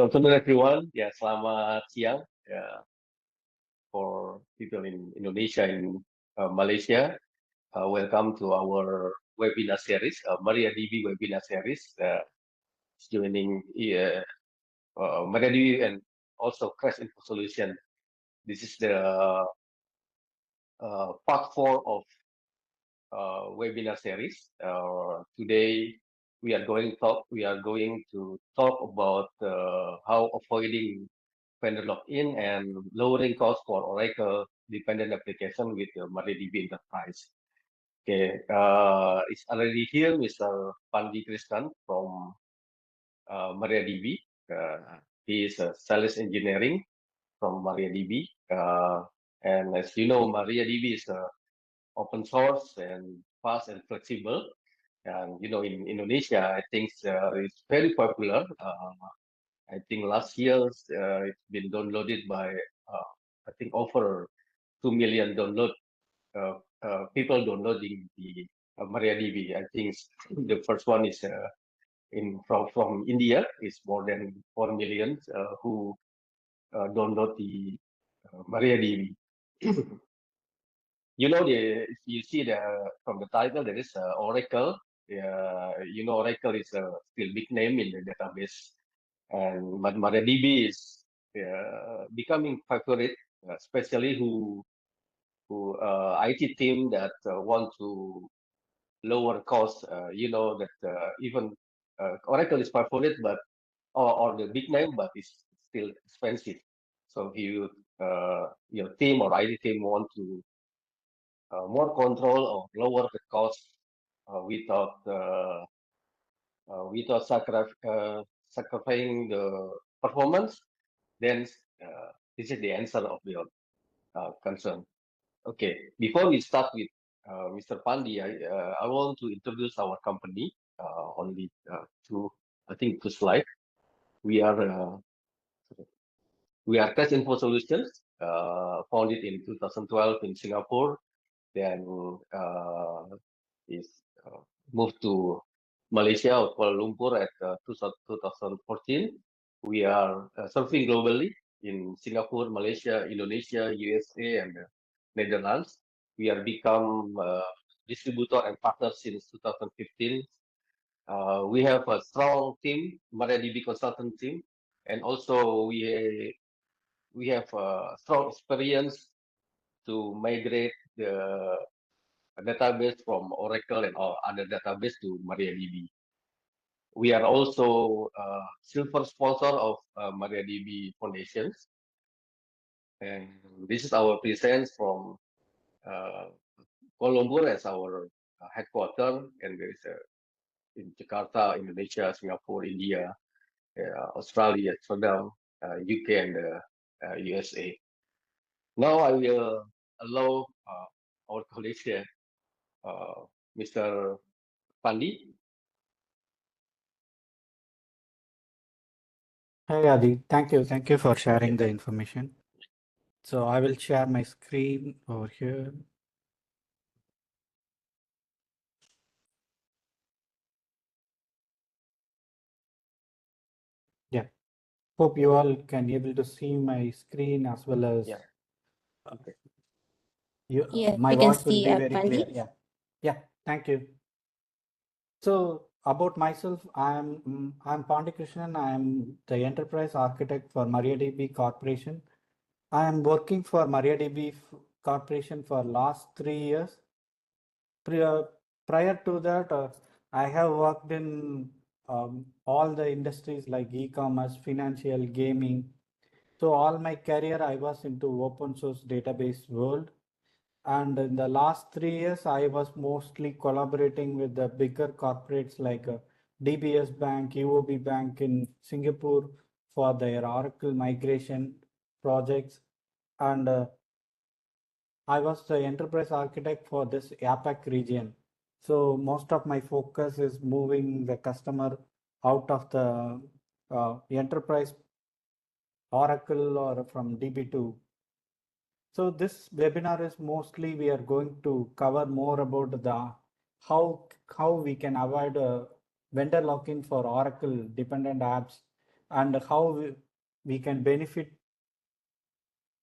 Good afternoon, everyone. Yeah, selamat siang. For people in Indonesia and Malaysia, welcome to our webinar series, MariaDB webinar series. Joining MariaDB and also Crash Info Solution. This is the part 4 of webinar series. Today we are going to talk about how avoiding vendor login and lowering cost for Oracle dependent application with MariaDB Enterprise. Okay, it's already here, Mr. Pandi Krishnan from MariaDB. He is a sales engineering from MariaDB. And as you know, MariaDB is open source and fast and flexible. And you know, in Indonesia, I think it's very popular. I think last year it's been downloaded by I think over 2 million people downloading the MariaDB. I think the first one is in from India is more than 4 million who download the MariaDB. You know, if you see from the title, there is Oracle. You know, Oracle is still big name in the database, and MariaDB is becoming favorite, especially who IT team that want to lower cost. You know that even Oracle is favorite, but or the big name, but it's still expensive. So if you your team or IT team want to more control or lower the cost without sacrificing the performance, then this is the answer of your concern. Okay, before we start with Mr. Pandi, I want to introduce our company. Only two slides. We are Test Info Solutions, founded in 2012 in Singapore. Then is moved to Malaysia or Kuala Lumpur at 2014. We are surfing globally in Singapore, Malaysia, Indonesia, USA, and Netherlands. We are become distributor and partner since 2015. We have a strong team, MariaDB consultant team, and also we have a strong experience to migrate the database from Oracle and other database to MariaDB. We are also silver sponsor of MariaDB Foundations. And this is our presence from Kuala Lumpur as our headquarters, and there is in Jakarta, Indonesia, Singapore, India, Australia, Sudan, UK, and USA. Now I will allow our colleague here, Mr. Pandi. Hi, Adi. Thank you. Thank you for sharing the information. So I will share my screen over here. Yeah. Hope you all can able to see my screen as well as Okay. my voice will be very clear. Yeah. Thank you. So about myself, I'm Pandi Krishnan. I'm the enterprise architect for MariaDB Corporation. I am working for MariaDB Corporation for last 3 years. Prior to that, I have worked in all the industries like e-commerce, financial, gaming. So all my career, I was into open source database world. And in the last 3 years, I was mostly collaborating with the bigger corporates like DBS Bank, UOB Bank in Singapore for their Oracle migration projects. And I was the enterprise architect for this APAC region. So most of my focus is moving the customer out of the enterprise Oracle or from DB2. So this webinar is mostly we are going to cover more about the how we can avoid vendor lock-in for Oracle dependent apps and how we can benefit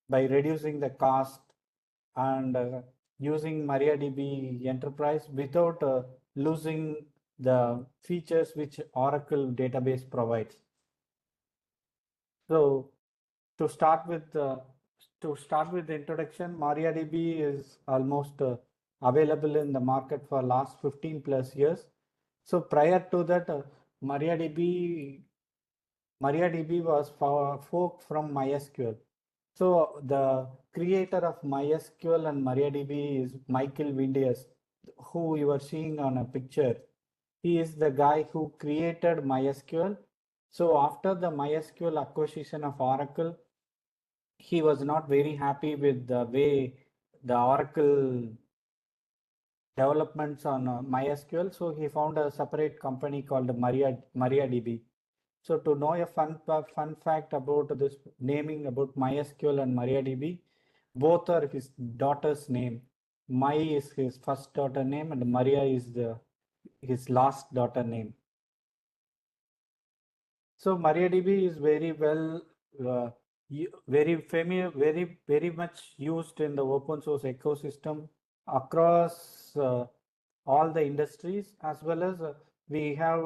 by reducing the cost and using MariaDB Enterprise without losing the features which Oracle database provides. So to start with the introduction, MariaDB is almost available in the market for last 15 plus years. So prior to that, MariaDB was forked from MySQL. So the creator of MySQL and MariaDB is Michael Windias, who you are seeing on a picture. He is the guy who created MySQL. So after the MySQL acquisition of Oracle, he was not very happy with the way the Oracle developments on MySQL. So he found a separate company called MariaDB. So to know a fun fact about this naming about MySQL and MariaDB, both are his daughter's name. My is his first daughter name and Maria is his last daughter name. So MariaDB is very well, very familiar, very much used in the open source ecosystem across all the industries, as well as we have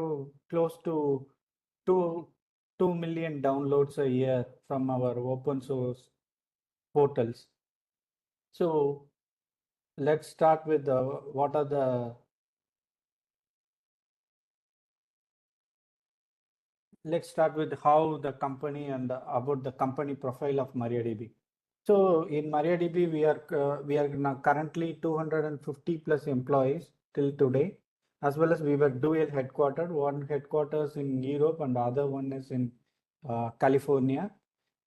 close to 2 million downloads a year from our open source portals. So let's start with let's start with how the company and about the company profile of MariaDB. So in MariaDB, we are now currently 250 plus employees till today, as well as we were dual headquartered, one headquarters in Europe and the other one is in California.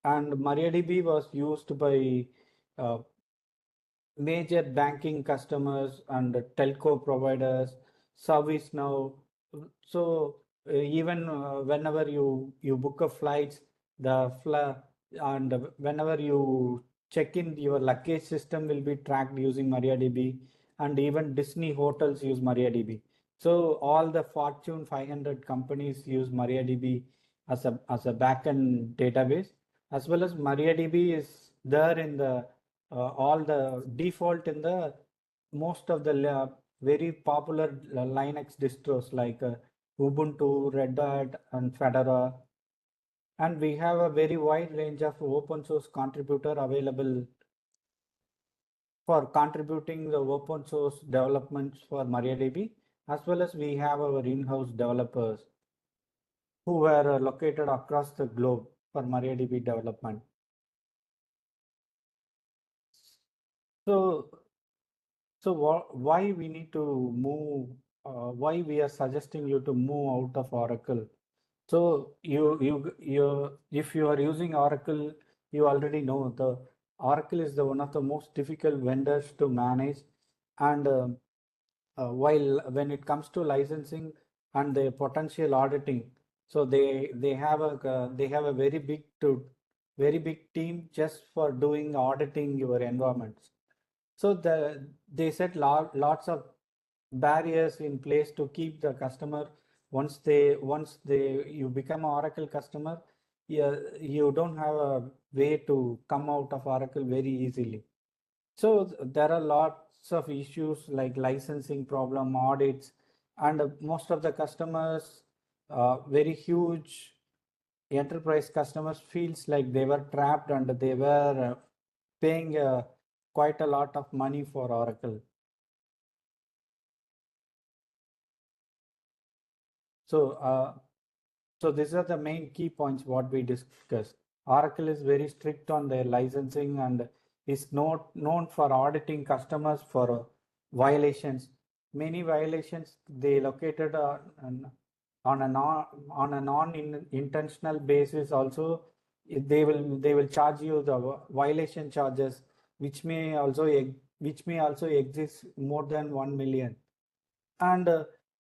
And MariaDB was used by uh, major banking customers and telco providers, service now. So even whenever you book a flights, and whenever you check in, your luggage system will be tracked using MariaDB, and even Disney hotels use MariaDB. So all the Fortune 500 companies use MariaDB as a backend database, as well as MariaDB is there in the all the default in the most of the very popular Linux distros like Ubuntu, Red Hat, and Fedora. And we have a very wide range of open source contributor available for contributing the open source developments for MariaDB, as well as we have our in-house developers who were located across the globe for MariaDB development. So why we need to move, why we are suggesting you to move out of Oracle? So if you are using Oracle, you already know the Oracle is the one of the most difficult vendors to manage, and while when it comes to licensing and the potential auditing, so they have a very big team just for doing auditing your environments. So they set lots of barriers in place to keep the customer. Once you become an Oracle customer, you don't have a way to come out of Oracle very easily. So there are lots of issues like licensing problem, audits, and most of the customers, very huge enterprise customers feels like they were trapped and they were paying quite a lot of money for Oracle. So these are the main key points what we discussed. Oracle is very strict on their licensing and is not known for auditing customers for violations. Many violations they located on a non-intentional basis also. They will charge you the violation charges, which may also exist more than 1 million. And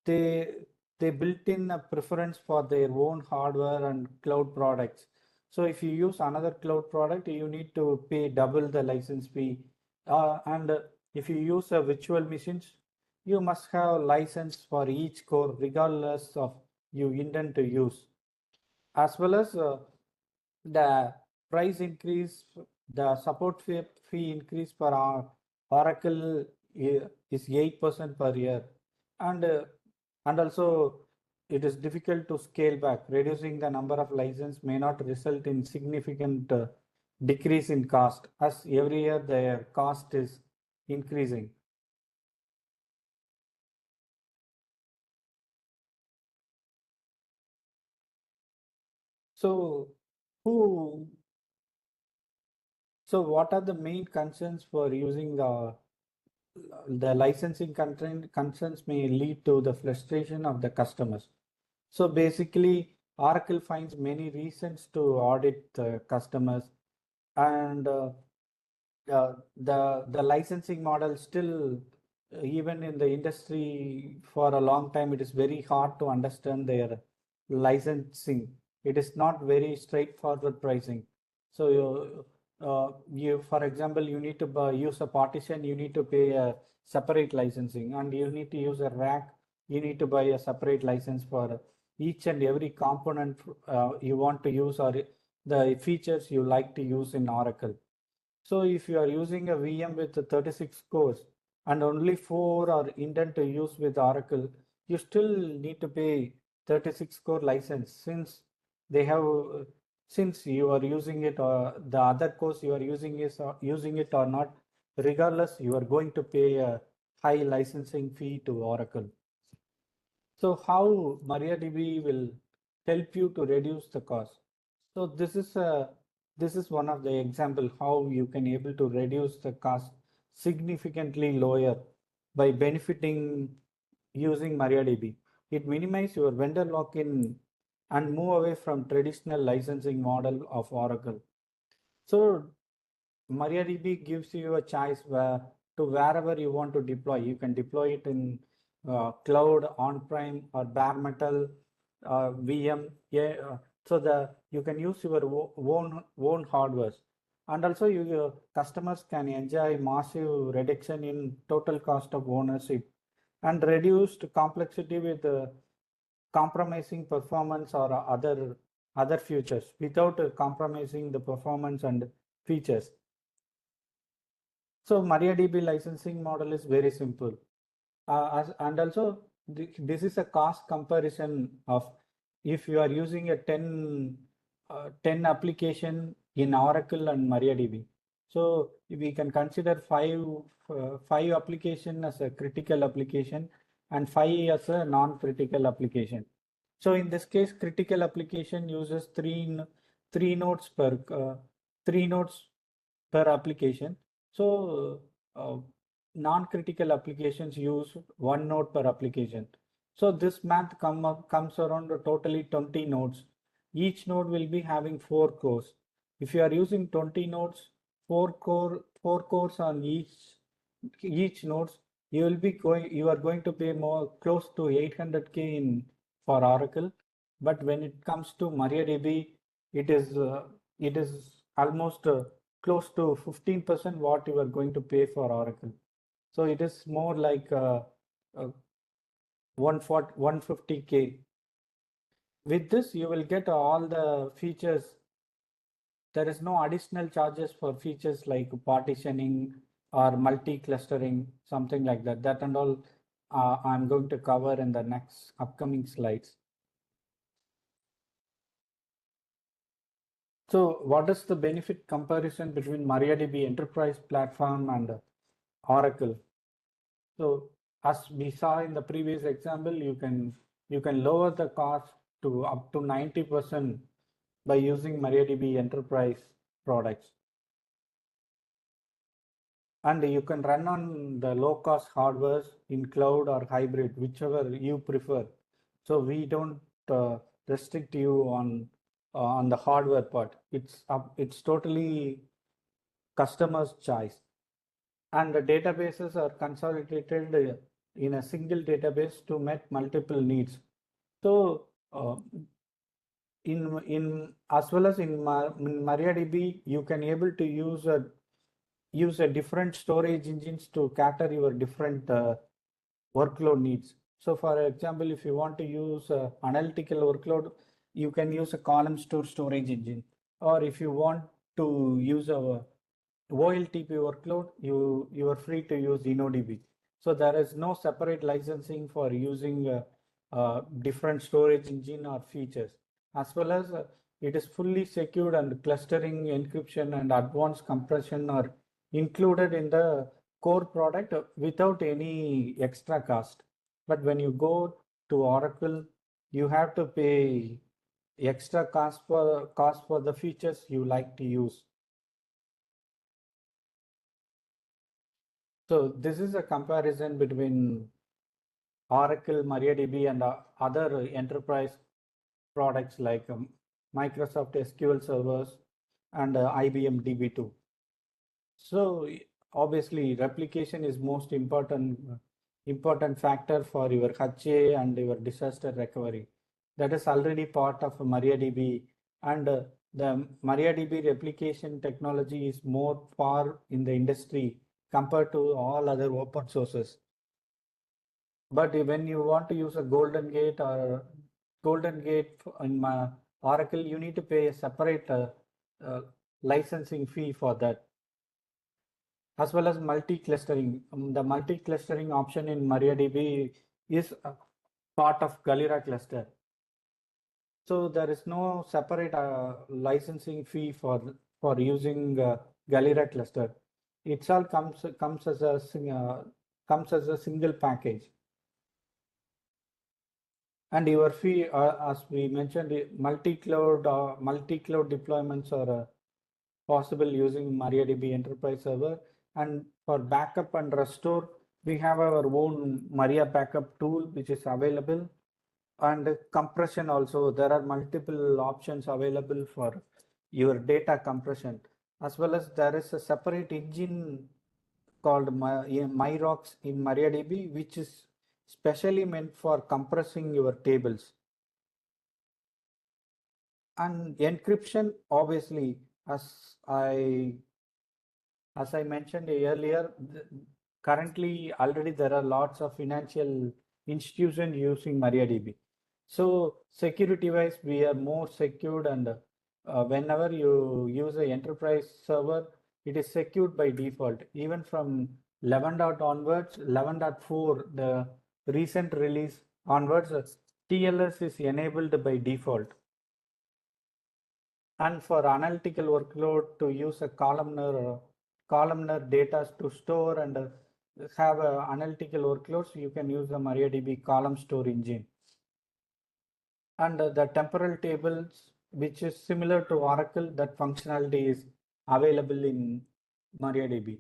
they they built in a preference for their own hardware and cloud products. So if you use another cloud product, you need to pay double the license fee. And if you use a virtual machines, you must have license for each core regardless of you intend to use. as well as the price increase, the support fee increase for our Oracle is 8% per year, and also it is difficult to scale back. Reducing the number of license may not result in significant decrease in cost, as every year their cost is increasing. So who so what are the main concerns for using the licensing concerns may lead to the frustration of the customers. So basically, Oracle finds many reasons to audit the customers, and the licensing model still, even in the industry for a long time, it is very hard to understand their licensing. It is not very straightforward pricing. So for example, you need to use a partition, you need to pay a separate licensing, and you need to use a rack, you need to buy a separate license for each and every component you want to use, or the features you like to use in Oracle. So if you are using a VM with 36 cores and only 4 are intended to use with Oracle, you still need to pay 36 core license, since they have since you are using it, or the other cores you are using it or not, regardless you are going to pay a high licensing fee to Oracle. So how MariaDB will help you to reduce the cost? So this is one of the example how you can able to reduce the cost significantly lower by benefiting using MariaDB. It minimizes your vendor lock-in and move away from traditional licensing model of Oracle. So MariaDB gives you a choice to wherever you want to deploy. You can deploy it in cloud, on-prem, or bare metal, VM. Yeah, so you can use your own hardware, and also your customers can enjoy massive reduction in total cost of ownership and reduced complexity with compromising performance or other features without compromising the performance and features. So MariaDB licensing model is very simple. And also this is a cost comparison of if you are using a 10 application in Oracle and MariaDB. So we can consider five application as a critical application and 5 as a non-critical application. So in this case, critical application uses three nodes per application. So non-critical applications use 1 node per application. So this math comes around totally 20 nodes. Each node will be having 4 cores. If you are using 20 nodes, 4 cores on each nodes, you are going to pay more close to 800K in for Oracle. But when it comes to MariaDB, it is almost close to 15% what you are going to pay for Oracle. So it is more like 150K. With this, you will get all the features. There is no additional charges for features like partitioning or multi-clustering, something like that. That and all I'm going to cover in the next upcoming slides. So what is the benefit comparison between MariaDB Enterprise Platform and Oracle? So as we saw in the previous example, you can lower the cost to up to 90% by using MariaDB Enterprise products. And you can run on the low cost hardware in cloud or hybrid, whichever you prefer. So we don't restrict you on the hardware part. It's totally customer's choice. And the databases are consolidated in a single database to meet multiple needs. So in as well as in MariaDB, you can able to use a different storage engines to cater your different workload needs. So for example, if you want to use analytical workload, you can use a column store storage engine. Or if you want to use a OLTP workload, you are free to use InnoDB. So there is no separate licensing for using different storage engine or features. As well as it is fully secured, and clustering, encryption, and advanced compression are included in the core product without any extra cost. But when you go to Oracle, you have to pay extra cost for the features you like to use. So this is a comparison between Oracle, MariaDB, and other enterprise products like Microsoft SQL servers and IBM DB2. So obviously replication is most important factor for your HA and your disaster recovery. That is already part of MariaDB, and the MariaDB replication technology is more far in the industry compared to all other open sources. But when you want to use a Golden Gate or Golden Gate in Oracle, you need to pay a separate licensing fee for that, as well as multi-clustering. The multi-clustering option in MariaDB is part of Galera cluster. So there is no separate licensing fee for using Galera cluster. It all comes as a single package. And your fee, as we mentioned, multi-cloud deployments are possible using MariaDB Enterprise Server. And for backup and restore, we have our own Maria Backup tool, which is available. And compression also, there are multiple options available for your data compression, as well as there is a separate engine called MyRocks in MariaDB, which is specially meant for compressing your tables. And encryption, obviously, as I mentioned earlier, currently already there are lots of financial institutions using MariaDB. So security-wise, we are more secured, and whenever you use an enterprise server, it is secured by default. Even from 11. onwards, 11.4, the recent release onwards, TLS is enabled by default. And for analytical workload, to use a columnar data to store and have analytical workloads, you can use the MariaDB column store engine. And the temporal tables, which is similar to Oracle, that functionality is available in MariaDB.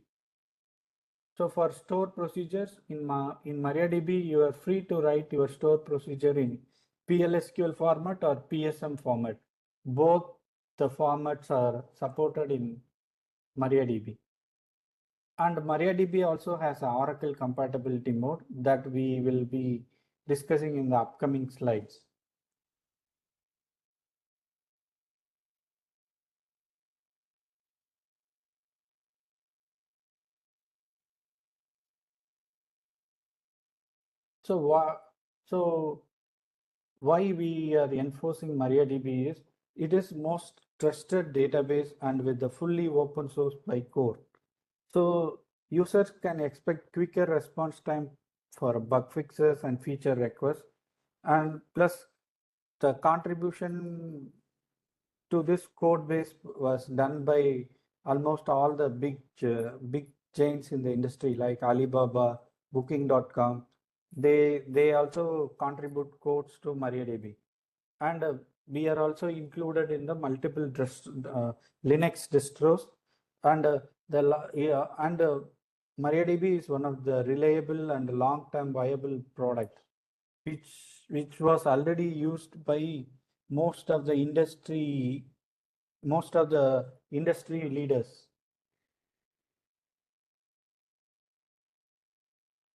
So for store procedures in MariaDB, you are free to write your store procedure in PLSQL format or PSM format. Both the formats are supported in MariaDB. And MariaDB also has an Oracle compatibility mode that we will be discussing in the upcoming slides. So why we are enforcing MariaDB is it is most trusted database and with the fully open source by core. So users can expect quicker response time for bug fixes and feature requests, and plus the contribution to this code base was done by almost all the big chains in the industry like Alibaba, Booking.com. They also contribute codes to MariaDB, and we are also included in the multiple Linux distros, and MariaDB is one of the reliable and long-term viable product, which was already used by most of the industry leaders.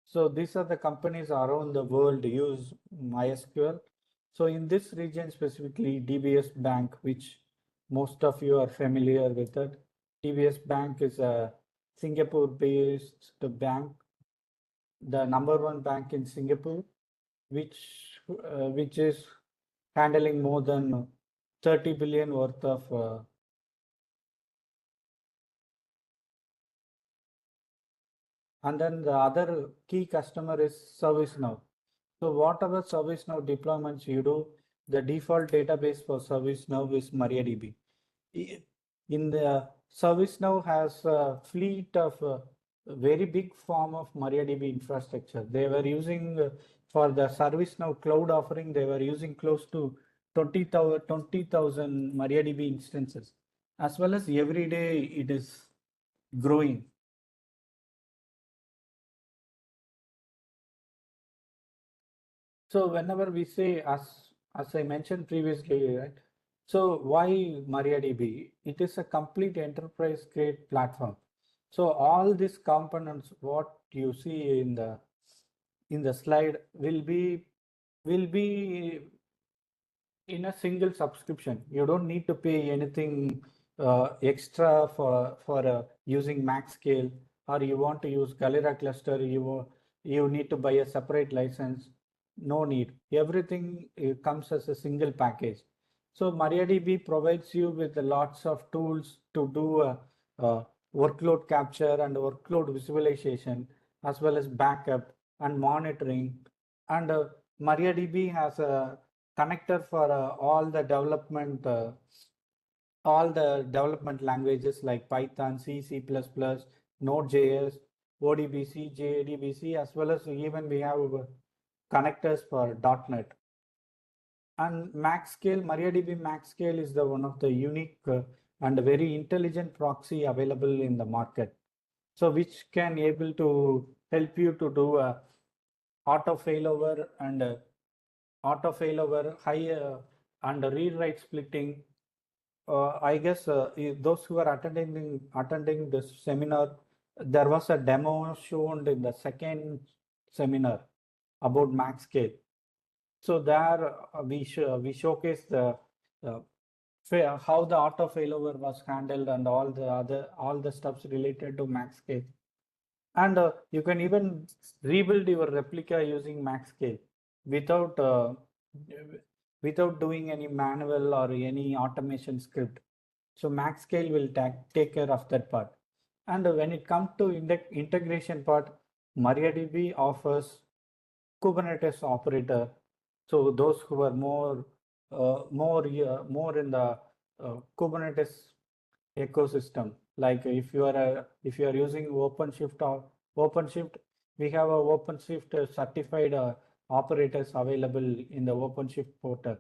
So these are the companies around the world use MySQL. So in this region specifically, DBS Bank, which most of you are familiar with it. DBS Bank is a Singapore-based bank, the #1 bank in Singapore, which is handling more than 30 billion worth of and then the other key customer is ServiceNow. So whatever ServiceNow deployments you do, the default database for ServiceNow is MariaDB. In the ServiceNow has a fleet of a very big form of MariaDB infrastructure. They were using for the ServiceNow cloud offering, they were using close to 20,000 MariaDB instances, as well as every day it is growing. So whenever we say, as I mentioned previously, right? So why MariaDB? It is a complete enterprise grade platform. So all these components, what you see in the slide, will be in a single subscription. You don't need to pay anything extra for using max scale, or you want to use Galera cluster, you need to buy a separate license. No need. Everything comes as a single package. So MariaDB provides you with lots of tools to do a workload capture and workload visualization, as well as backup and monitoring. And MariaDB has a connector for all the development languages like Python, C, C++, Node.js, ODBC, JDBC, as well as even we have connectors for .NET. And MaxScale, MariaDB MaxScale is the one of the unique and very intelligent proxy available in the market. So which can able to help you to do a auto failover and high and read-write splitting. I guess those who are attending this seminar, there was a demo shown in the second seminar about MaxScale. So there we showcase the how the auto failover was handled and all the stuffs related to MaxScale. And you can even rebuild your replica using MaxScale without without doing any manual or any automation script. So MaxScale will take care of that part. And when it comes to integration part, MariaDB offers Kubernetes operator. So those who are more in the Kubernetes ecosystem, like if you are using OpenShift, we have a OpenShift certified operators available in the OpenShift portal.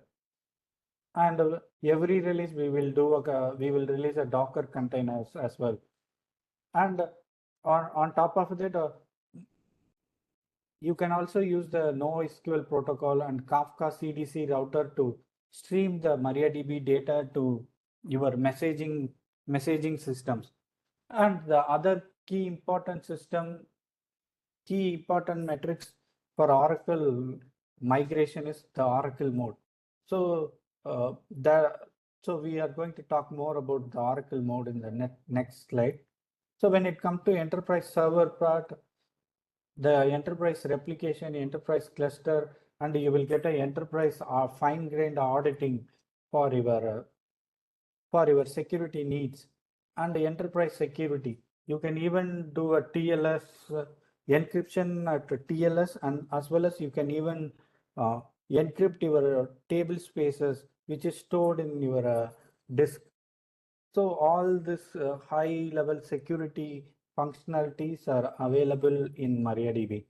And every release we will release a Docker containers as well. And on top of that, you can also use the NoSQL protocol and Kafka CDC router to stream the MariaDB data to your messaging systems. And the other key important metrics for Oracle migration is the Oracle mode. So so we are going to talk more about the Oracle mode in the next slide. So when it comes to enterprise server part, the enterprise replication, enterprise cluster, and you will get an enterprise fine-grained auditing for your security needs and enterprise security. You can even do a TLS encryption at TLS, and as well as you can even encrypt your table spaces, which is stored in your disk. So all this high level security functionalities are available in MariaDB,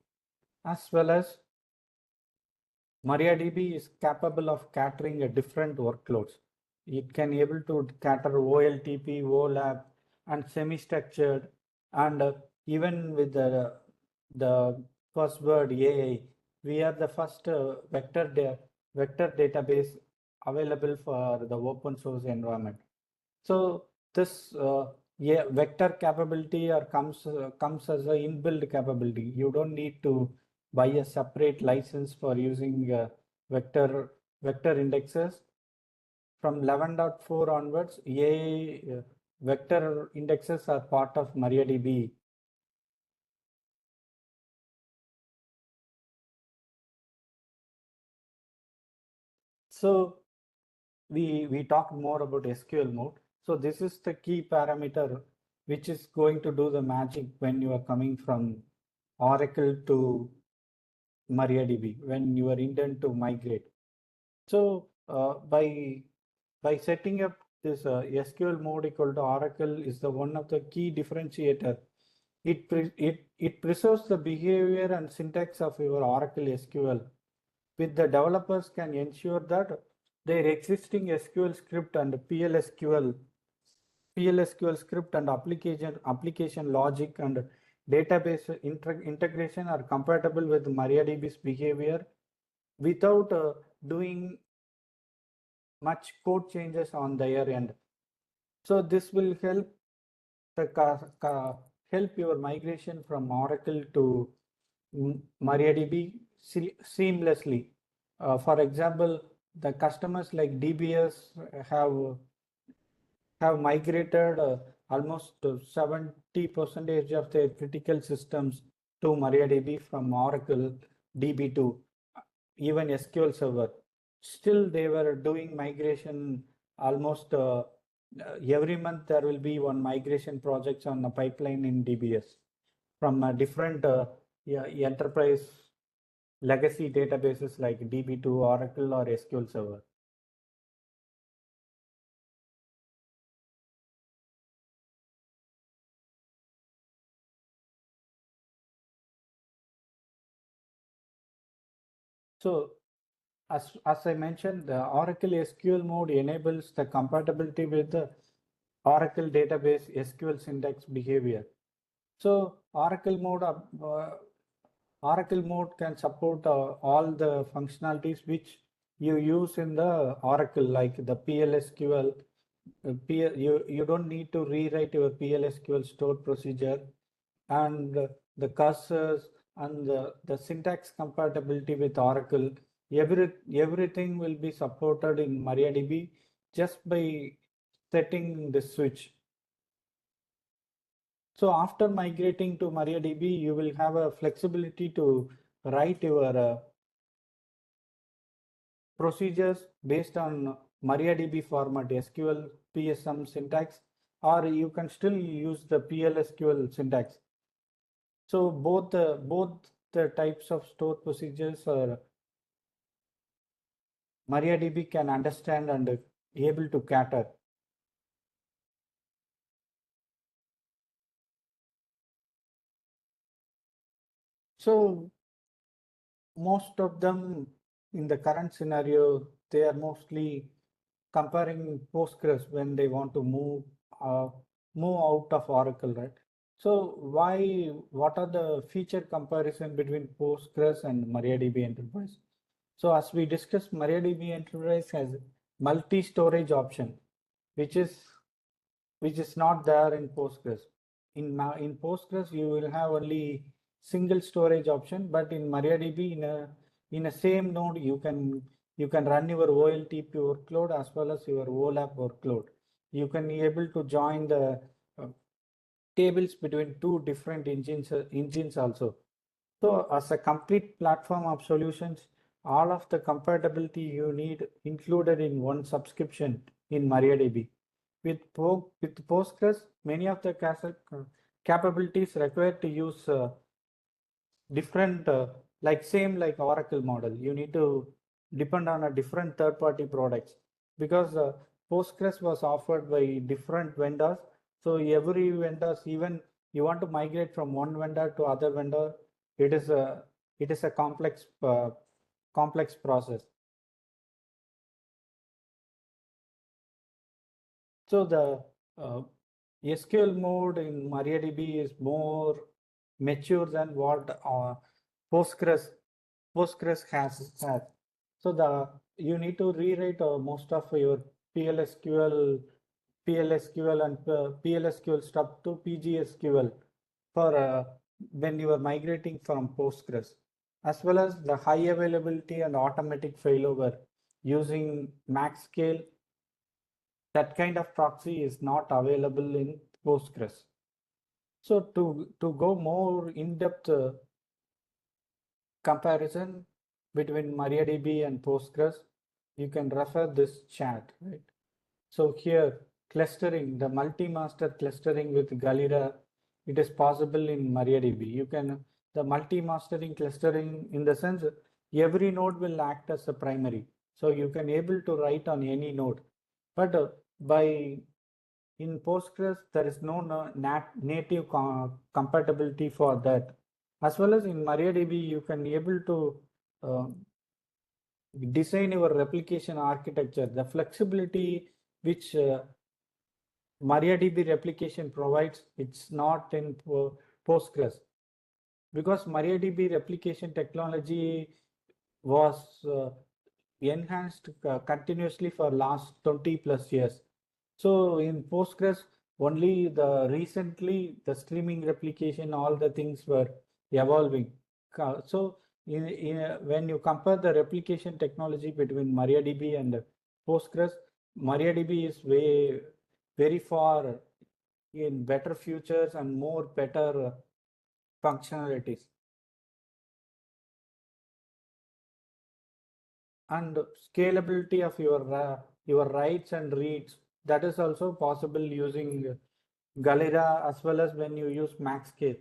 as well as MariaDB is capable of catering a different workloads. It can able to cater OLTP, OLAP, and semi-structured, and even with the first word AI, we are the first vector database available for the open source environment. So this vector capability comes as an inbuilt capability. You don't need to buy a separate license for using vector indexes. From 11.4 onwards, AI vector indexes are part of MariaDB. So we talked more about SQL mode. So this is the key parameter which is going to do the magic when you are coming from Oracle to MariaDB, when you are intent to migrate. So by setting up this SQL mode equal to Oracle is the one of the key differentiator. It preserves the behavior and syntax of your Oracle SQL. With the developers can ensure that their existing SQL script and PLSQL script and application logic and database integration are compatible with MariaDB's behavior without doing much code changes on their end. So this will help help your migration from Oracle to MariaDB seamlessly. For example, the customers like DBS have migrated almost 70% of their critical systems to MariaDB from Oracle DB to even SQL Server. Still, they were doing migration almost every month. There will be one migration projects on the pipeline in DBS from different enterprise legacy databases like DB2, Oracle, or SQL Server. So as I mentioned, the Oracle SQL mode enables the compatibility with the Oracle database SQL syntax behavior. So Oracle mode can support all the functionalities which you use in the Oracle, like the PLSQL. You don't need to rewrite your PLSQL stored procedure, and the cursors and the syntax compatibility with Oracle. Everything will be supported in MariaDB just by setting the switch. So after migrating to MariaDB, you will have a flexibility to write your procedures based on MariaDB format, SQL PSM syntax, or you can still use the PLSQL syntax. So both the types of stored procedures are MariaDB can understand and able to cater. So most of them in the current scenario, they are mostly comparing Postgres when they want to move out of Oracle, right? So what are the feature comparison between Postgres and MariaDB Enterprise? So as we discussed, MariaDB Enterprise has multi-storage option, which is not there in Postgres. In Postgres, you will have only single storage option, but in MariaDB, in a same node, you can run your OLTP workload as well as your OLAP workload. You can be able to join the tables between two different engines also. So as a complete platform of solutions, all of the compatibility you need included in one subscription in MariaDB. With Postgres, many of the capabilities required to use different, like Oracle model. You need to depend on a different third-party products because Postgres was offered by different vendors. So every vendors, even you want to migrate from one vendor to other vendor, it is a complex process. So the SQL mode in MariaDB is more mature than what Postgres has. So you need to rewrite most of your PLSQL and PLSQL stuff to PGSQL for when you are migrating from Postgres, as well as the high availability and automatic failover using max scale. That kind of proxy is not available in Postgres. So to go more in-depth comparison between MariaDB and Postgres, you can refer this chat, right? So here clustering, the multi-master clustering with Galera, it is possible in MariaDB. You can, the multi-mastering clustering in the sense every node will act as a primary. So you can able to write on any node. But by in Postgres, there is no native compatibility for that. As well as in MariaDB, you can able to uh, design your replication architecture. The flexibility which MariaDB replication provides, it's not in Postgres, because MariaDB replication technology was enhanced continuously for last 20 plus years. So in Postgres, only the recently the streaming replication, all the things were evolving. So when you compare the replication technology between MariaDB and Postgres, MariaDB is very far in better futures and more better functionalities. And scalability of your writes and reads, that is also possible using Galera, as well as when you use MaxScale.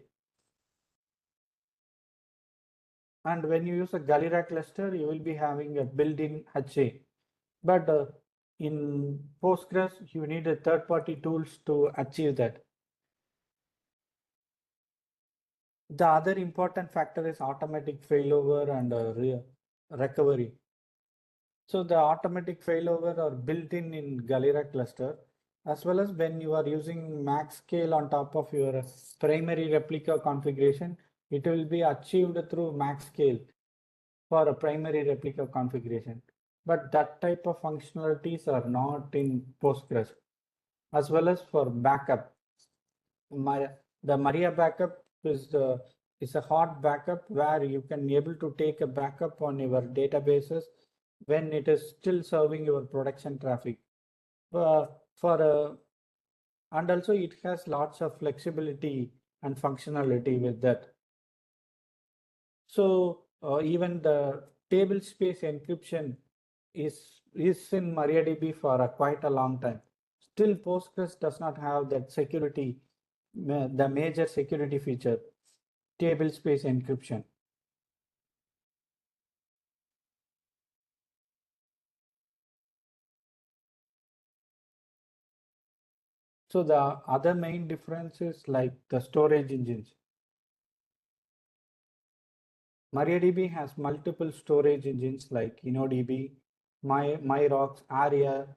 And when you use a Galera cluster, you will be having a built-in HA. But in Postgres, you need a third-party tools to achieve that. The other important factor is automatic failover and recovery. So the automatic failover are built in Galera cluster, as well as when you are using max scale on top of your primary replica configuration, it will be achieved through max scale for a primary replica configuration. But that type of functionalities are not in Postgres. As well as for backup, the Maria backup is a hot backup where you can able to take a backup on your databases when it is still serving your production traffic. For and also it has lots of flexibility and functionality with that. So even the table space encryption is in MariaDB for quite a long time. Still, Postgres does not have that security, the major security feature, table space encryption. So the other main difference is like the storage engines. MariaDB has multiple storage engines like InnoDB, MyRocks, Aria,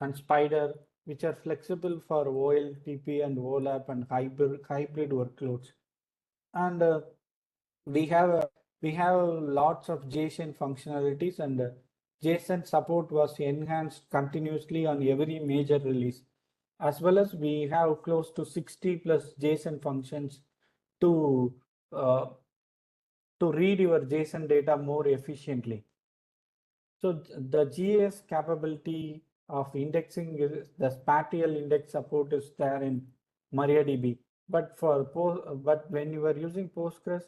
and Spider, which are flexible for OLTP and OLAP and hybrid workloads. And we have lots of JSON functionalities, and JSON support was enhanced continuously on every major release. As well as we have close to 60 plus JSON functions to uh, read your JSON data more efficiently. So the GIS capability of indexing is the spatial index support is there in MariaDB. But when you are using Postgres,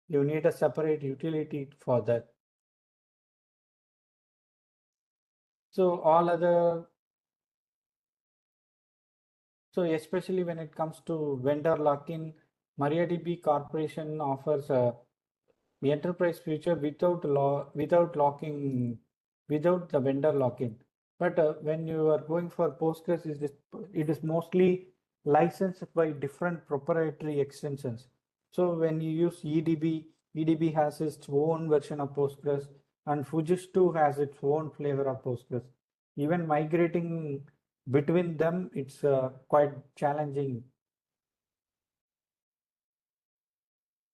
you need a separate utility for that. So especially when it comes to vendor lock-in, MariaDB Corporation offers a enterprise feature without the vendor lock-in. But when you are going for Postgres, it is mostly licensed by different proprietary extensions. So when you use EDB has its own version of Postgres, and Fujitsu has its own flavor of Postgres. Even migrating between them, it's quite challenging.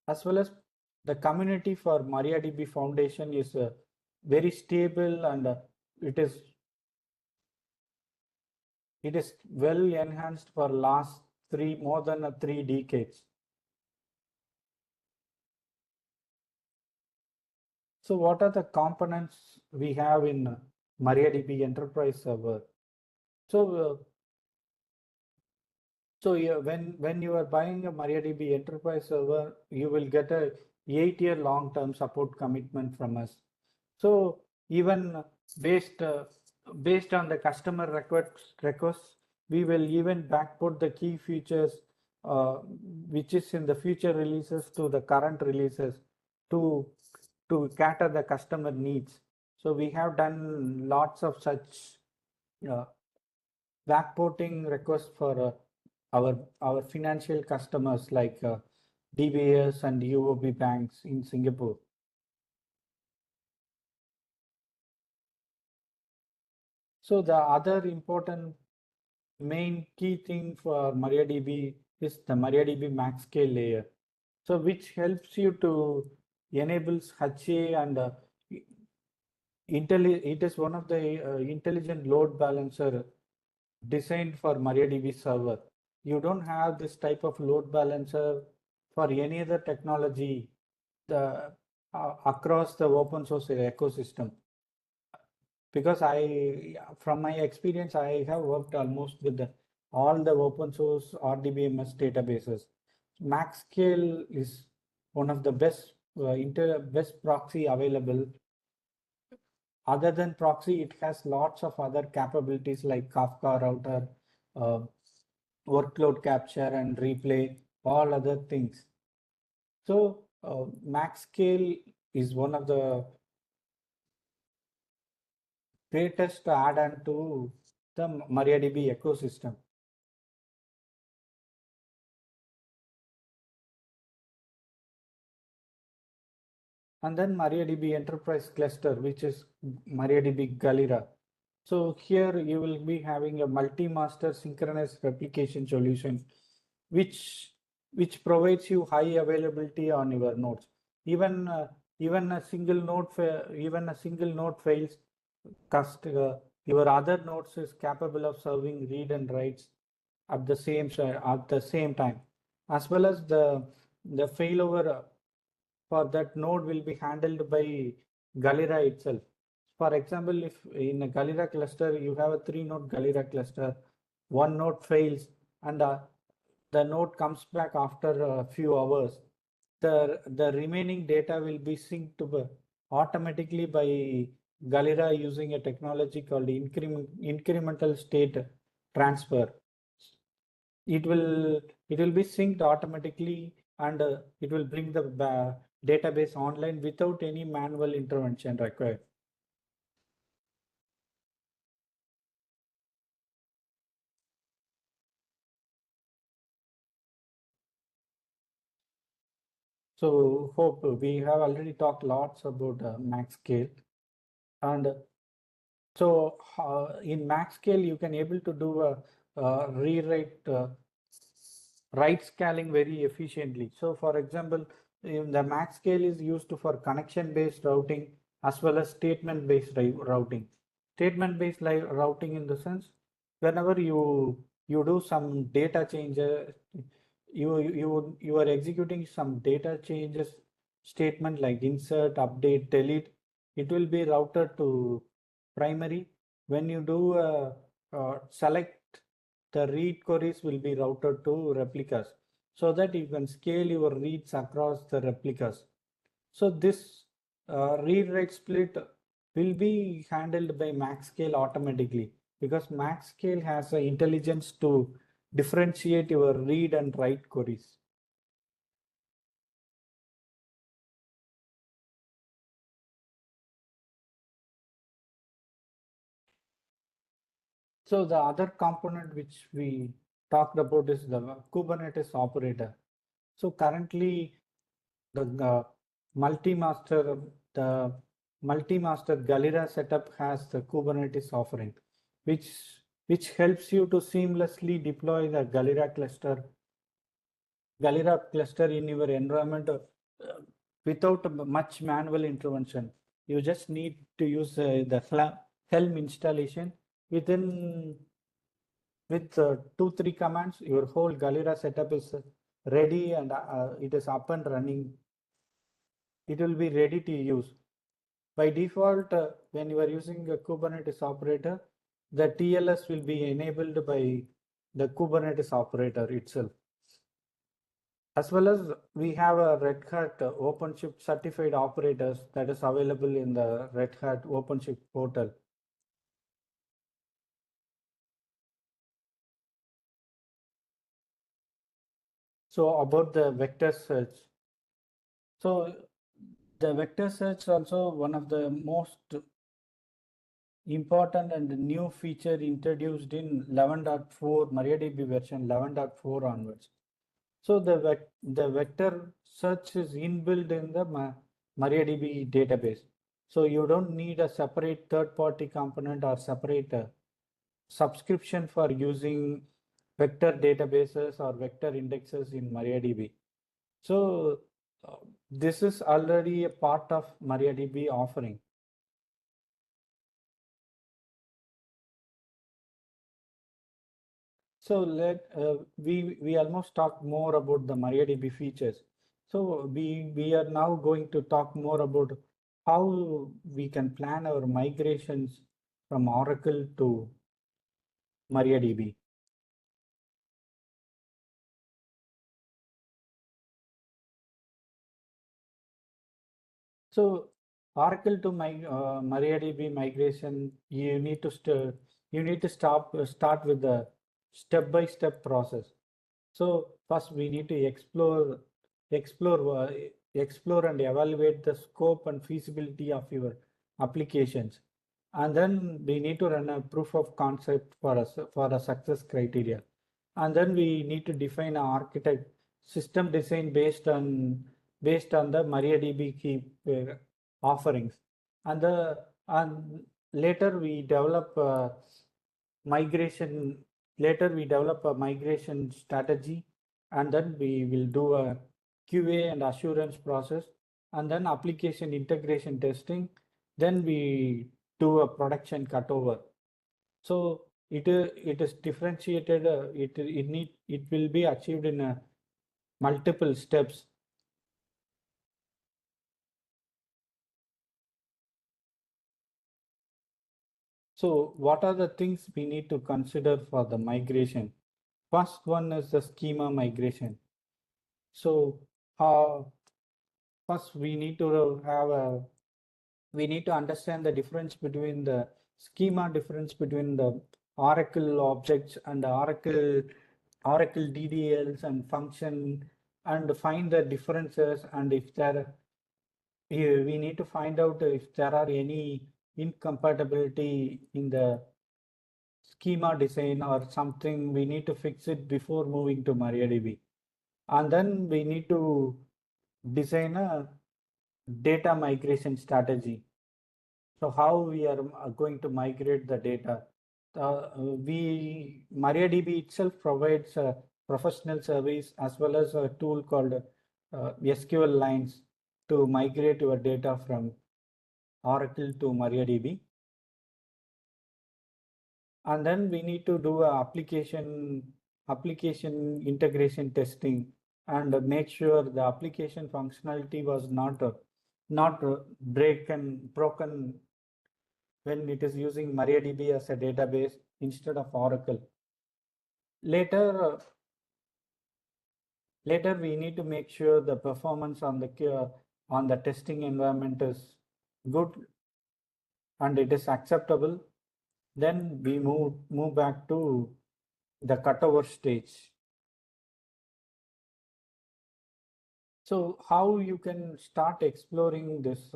As well as the community for MariaDB Foundation is very stable, and it is well enhanced for last more than 3 decades. So what are the components we have in MariaDB Enterprise Server? So yeah, when you are buying a MariaDB Enterprise Server, you will get a 8-year long-term support commitment from us. So even based based on the customer requests, we will even backport the key features uh, which is in the future releases to the current releases to cater the customer needs. So we have done lots of such uh, backporting requests for our financial customers like DBS and UOB banks in Singapore. So the other important main key thing for MariaDB is the MariaDB max scale layer. So which helps you to enables HA and it is one of the intelligent load balancer designed for MariaDB server. You don't have this type of load balancer for any other technology across the open source ecosystem. Because from my experience, I have worked almost with all the open source RDBMS databases. MaxScale is one of the best best proxy available. Other than proxy, it has lots of other capabilities like Kafka router, uh, workload capture and replay, all other things. So MaxScale is one of the greatest add-on to the MariaDB ecosystem. And then MariaDB Enterprise Cluster, which is MariaDB Galera. So here you will be having a multi-master synchronous replication solution, which provides you high availability on your nodes. Even a single node fails, your other nodes is capable of serving read and writes at the same time, as well as the failover for that node will be handled by Galera itself. For example, if in a Galera cluster, you have a 3-node Galera cluster, one node fails and the node comes back after a few hours, the remaining data will be synced automatically by Galera using a technology called incremental state transfer. It will be synced automatically and it will bring the database online without any manual intervention required. So hope we have already talked lots about max scale, and so in max scale you can able to do a rewrite write scaling very efficiently. So for example, the max scale is used for connection based routing as well as statement based routing. Statement based routing in the sense whenever you do some data changes, you are executing some data changes statement like insert, update, delete. It will be routed to primary. When you do select, the read queries will be routed to replicas so that you can scale your reads across the replicas. So this read write split will be handled by MaxScale automatically because MaxScale has the intelligence to differentiate your read and write queries. So the other component which we talked about is the Kubernetes operator. So currently the multi-master the multi-master Galera setup has the Kubernetes offering, which helps you to seamlessly deploy the Galera cluster in your environment without much manual intervention. You just need to use the Helm installation within with 2-3 commands. Your whole Galera setup is ready and it is up and running. It will be ready to use. By default, when you are using a Kubernetes operator, the TLS will be enabled by the Kubernetes operator itself. As well as we have a Red Hat OpenShift certified operators that is available in the Red Hat OpenShift portal. So about the vector search. So the vector search also one of the most important and new feature introduced in 11.4 MariaDB version 11.4 onwards. So the vector search is inbuilt in the MariaDB database. So you don't need a separate third-party component or separate subscription for using vector databases or vector indexes in MariaDB. So this is already a part of MariaDB offering. So we almost talked more about the MariaDB features. So we are now going to talk more about how we can plan our migrations from Oracle to MariaDB. So Oracle to MariaDB migration, you need to start with the step-by-step process. So first we need to explore and evaluate the scope and feasibility of your applications, and then we need to run a proof of concept for a success criteria, and then we need to define an architect system design based on the MariaDB key offerings, and later we develop migration. Later we develop a migration strategy, and then we will do a QA and assurance process, and then application integration testing. Then we do a production cutover. So it is differentiated. It will be achieved in multiple steps. So what are the things we need to consider for the migration? First one is the schema migration. So first we need to understand the difference between the schema difference between the Oracle objects and the Oracle DDLs and function, and find the differences, and if there we need to find out if there are any incompatibility in the schema design or something. We need to fix it before moving to MariaDB, and then we need to design a data migration strategy. So how we are going to migrate the data? MariaDB itself provides a professional service as well as a tool called SQL lines to migrate your data from Oracle to MariaDB. And then we need to do a application integration testing and make sure the application functionality was not broken when it is using MariaDB as a database instead of Oracle. Later we need to make sure the performance on the testing environment is good and it is acceptable. Then we move back to the cutover stage. So how you can start exploring this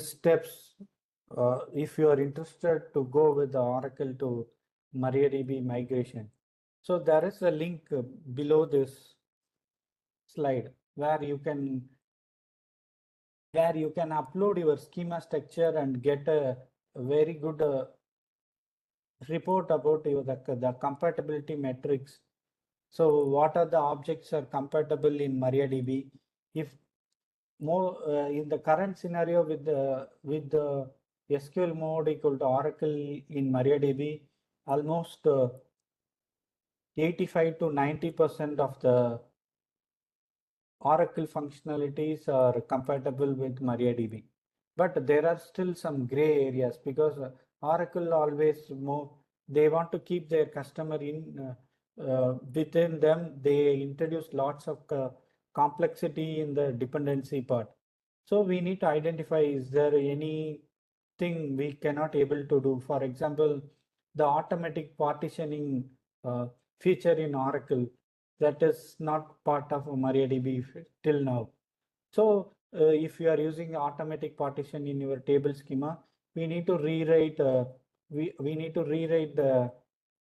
steps if you are interested to go with the Oracle to MariaDB migration. So there is a link below this slide where you can upload your schema structure and get a very good report about the compatibility metrics. So what are the objects are compatible in MariaDB? If more in the current scenario with the SQL mode equal to Oracle in MariaDB, almost 85 to 90% of the Oracle functionalities are compatible with MariaDB. But there are still some gray areas because Oracle always they want to keep their customer in within them, they introduce lots of complexity in the dependency part. So we need to identify, is there anything we cannot able to do? For example, the automatic partitioning feature in Oracle that is not part of MariaDB till now. So if you are using automatic partition in your table schema, we need to rewrite we need to rewrite the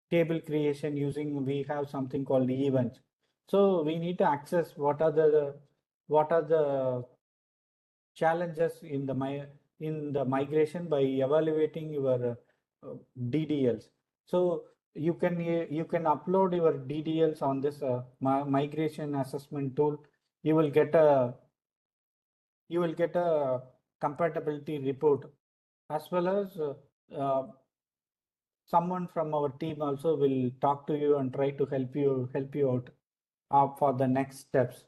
table creation using, we have something called events. So we need to access what are the challenges in the migration by evaluating your DDLs. So you can upload your DDLs on this migration assessment tool. You will get a compatibility report, as well as uh, someone from our team also will talk to you and try to help you out for the next steps.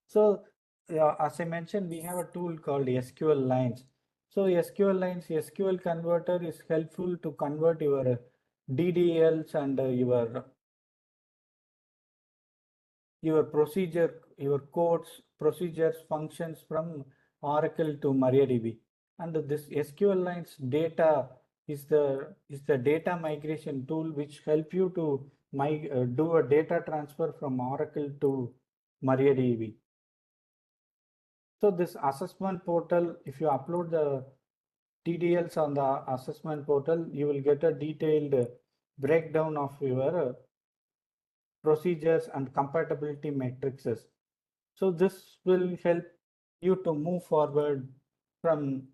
So as I mentioned, we have a tool called SQL lines. So SQL converter is helpful to convert your DDLs and your codes, procedures, functions from Oracle to MariaDB. And this SQL lines data is the data migration tool which help you to do a data transfer from Oracle to MariaDB. So this assessment portal, if you upload the TDLs on the assessment portal, you will get a detailed breakdown of your procedures and compatibility matrices. So this will help you to move forward from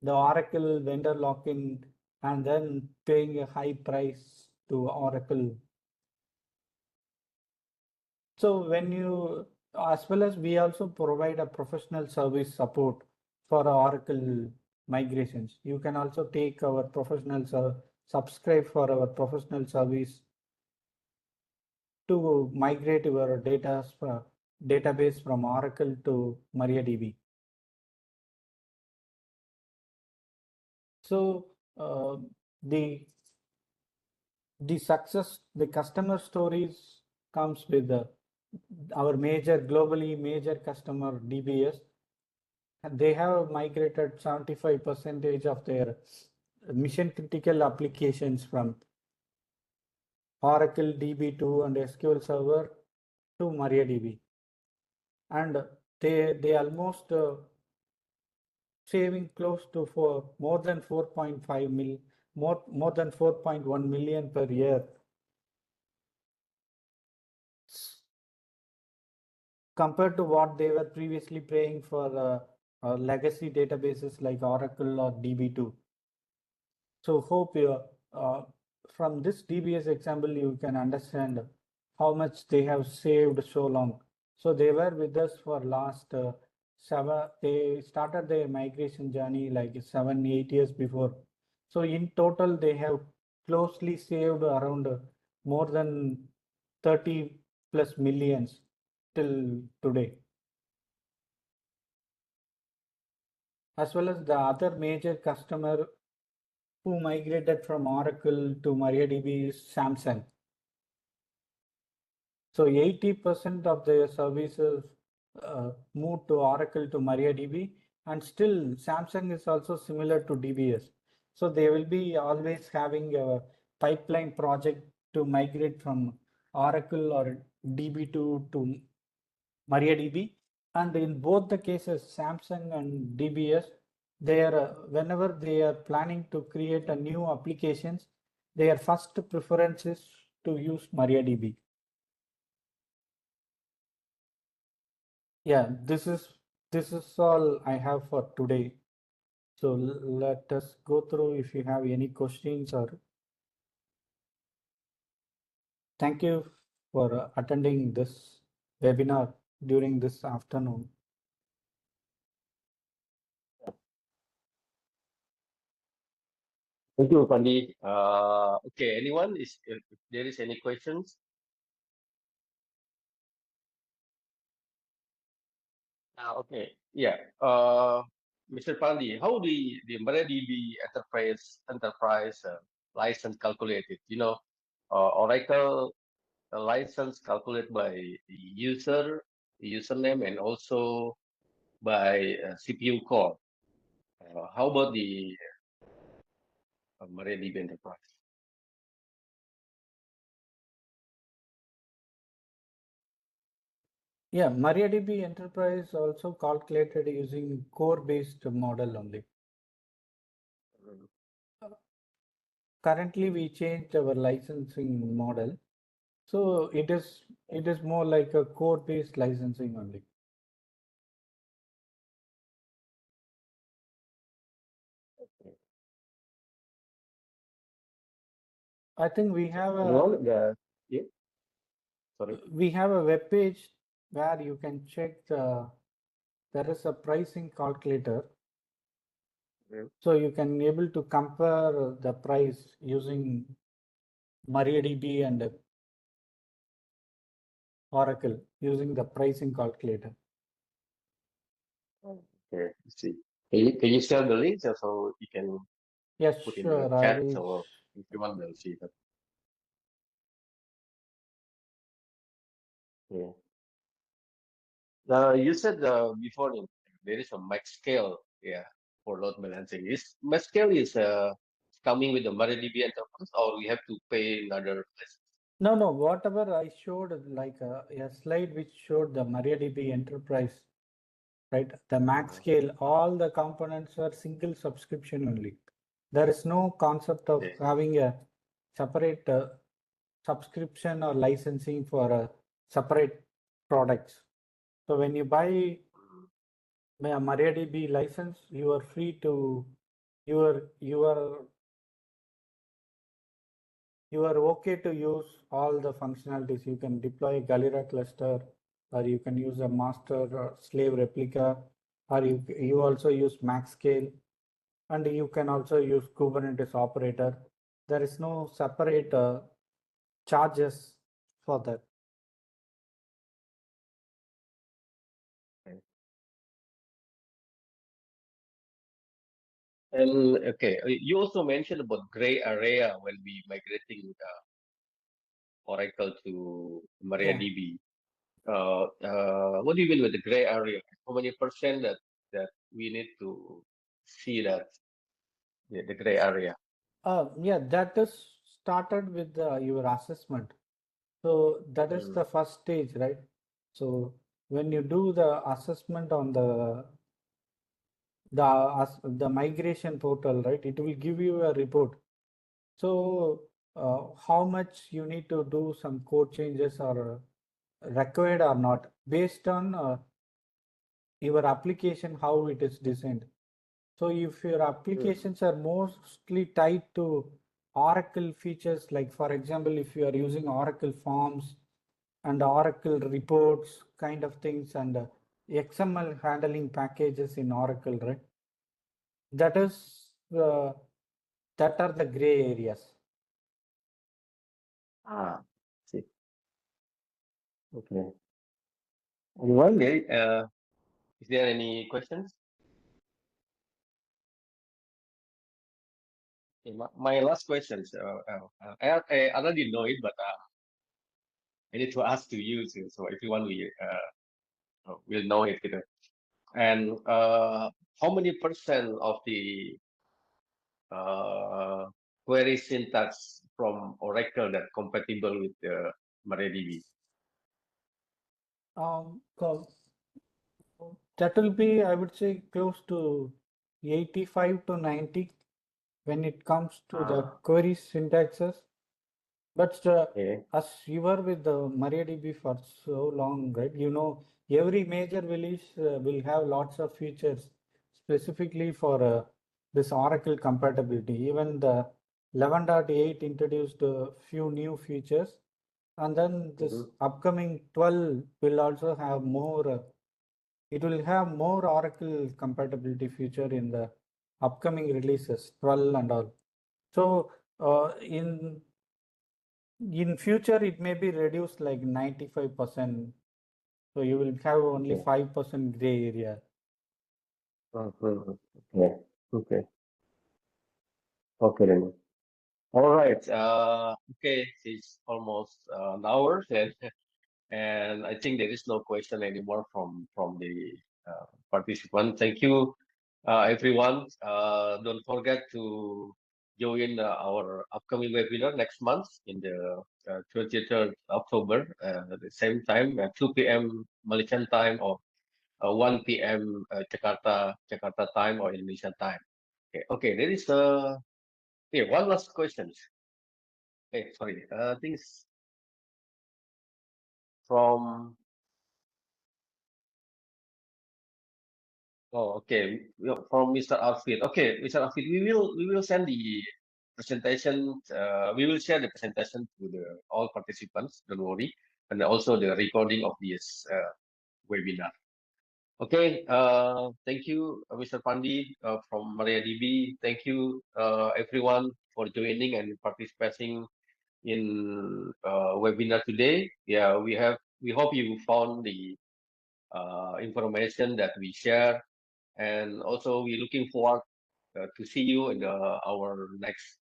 the Oracle vendor lock-in and then paying a high price to Oracle. So as well as we also provide a professional service support for Oracle migrations. You can also take our subscribe for our professional service to migrate your database from Oracle to MariaDB. So the the customer stories comes with our globally major customer DBS. They have migrated 75% of their mission critical applications from Oracle DB2 and SQL Server to MariaDB, and they almost saving close to more than 4.5 mil, more than 4.1 million per year compared to what they were previously paying for legacy databases like Oracle or DB2. So hope from this DBS example, you can understand how much they have saved so long. So they were with us for last they started their migration journey like 7-8 years before. So in total, they have closely saved around more than 30 plus millions till today. As well as the other major customer who migrated from Oracle to MariaDB is Samsung. So 80% of their services moved to Oracle to MariaDB, and still Samsung is also similar to DBS. So they will be always having a pipeline project to migrate from Oracle or DB2 to MariaDB. And in both the cases, Samsung and DBS, they are whenever they are planning to create a new applications, their first preference is to use MariaDB. Yeah, this is all I have for today. So let us go through if you have any questions, or thank you for attending this webinar during this afternoon. Thank you, Pandi. Okay, anyone if there is any questions? Okay, yeah. Mr. Pandi, how the MariaDB enterprise license calculated? Oracle a license calculated by username, and also by CPU core. How about the MariaDB Enterprise? Yeah, MariaDB Enterprise also calculated using core-based model only. Currently, we changed our licensing model, so it is more like a core-based licensing only. I think we have a Yeah, sorry. we have a web page where you can check there is a pricing calculator. Yeah. So you can able to compare the price using MariaDB and Oracle using the pricing calculator. Okay, I see. Can you share the link so you can Yes, put in the sure. I chat, will. or if you want to see that? Yeah. You said before there is a max scale, yeah, for load balancing. Is max scale is coming with the MariaDB Enterprise, or we have to pay another license? No. Whatever I showed, like a slide which showed the MariaDB Enterprise, right? The max scale, all the components are single subscription only. There is no concept of Yeah. having a separate subscription or licensing for separate products. So when you buy a MariaDB license, you are free to you are okay to use all the functionalities. You can deploy a Galera cluster, or you can use a master or slave replica, or you also use max scale, and you can also use Kubernetes operator. There is no separate charges for that. Okay. And okay, you also mentioned about gray area when we migrating Oracle to Yeah. MariaDB. What do you mean with the gray area? How many percent that we need to see that the gray area? Yeah, that is started with your assessment. So that is Mm. the first stage, right? So when you do the assessment on the migration portal, right, it will give you a report. So how much you need to do some code changes or required or not based on your application, how it is designed. So if your Mm. applications are mostly tied to Oracle features, like for example, if you are using Oracle forms and Oracle reports kind of things, and XML handling packages in Oracle, right? That is that are the gray areas. Ah, see. Okay. Well, is there any questions? Okay, my last questions. I already know it, but I need to ask to you too. So if you want, we'll know it. And how many percent of the uh, query syntax from Oracle that compatible with the MariaDB? So that will be, I would say, close to 85 to 90 when it comes to the Ah, query syntaxes. But okay. as you were with the MariaDB for so long, right? You know, every major release will have lots of features specifically for this Oracle compatibility. Even the 11.8 introduced a few new features, and then this Mhm. upcoming 12 will also have more. It will have more Oracle compatibility feature in the upcoming releases, 12 and all. So in future, it may be reduced like 95%. So you will have only Okay. 5% gray area. Mhm. Okay. Okay. Okay then. All right. Okay, it's almost an hour, and I think there is no question anymore from the participant. Thank you, everyone. Don't forget to join our upcoming webinar next month in the 23rd October at the same time at 2 p.m. Malaysian time or 1 p.m. Jakarta time or Indonesian time. Okay, okay. There is one last question. Hey, sorry. I think it's from. Oh, okay. From Mr. Alfred. Okay, Mr. Alfred, we will send the presentation. We will share the presentation to the all participants. Don't worry, and also the recording of this webinar. Okay. Thank you, Mr. Pandi from MariaDB. Thank you, everyone, for joining and participating in webinar today. Yeah, we hope you found the information that we share, and also we're looking forward to see you in our next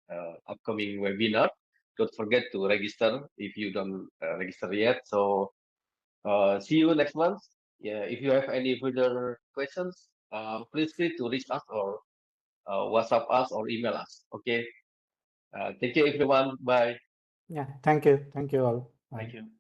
upcoming webinar. Don't forget to register if you don't register yet. So see you next month. Yeah, if you have any further questions, please free to reach us or WhatsApp us or email us. Okay. Thank you, everyone. Bye. Yeah, thank you all. Bye. Thank you.